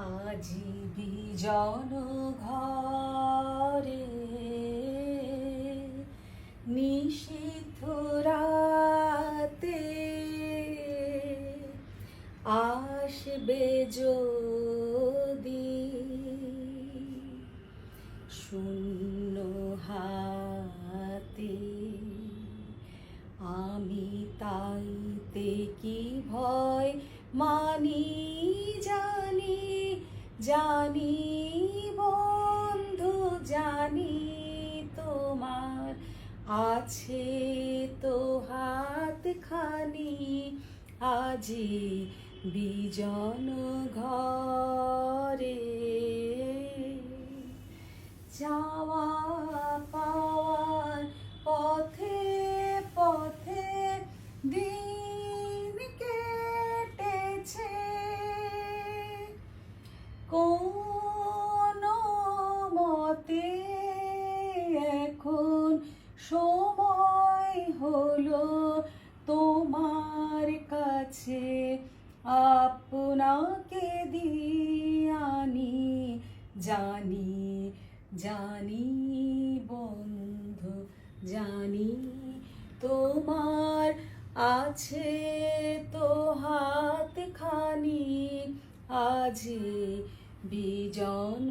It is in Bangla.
আজি বিজন ঘরে নিষিদ্ধ রাতে আসবে যদি শূন্য হাতে, আমি তাইতে কি ভয় মানি জানি, জানি বন্ধু জানি তোমার আছে তো হাতখানি আজি বিজন ঘরে। যাওয়া পাওয়ার পথে পথে দিন কেটেছে, কোন মতে এখন সময় হলো তোমার কাছে আপনাকে দিয়ানি, জানি জানি বন্ধু জানি তোমার আছে তো হাতখানি আজি বিজন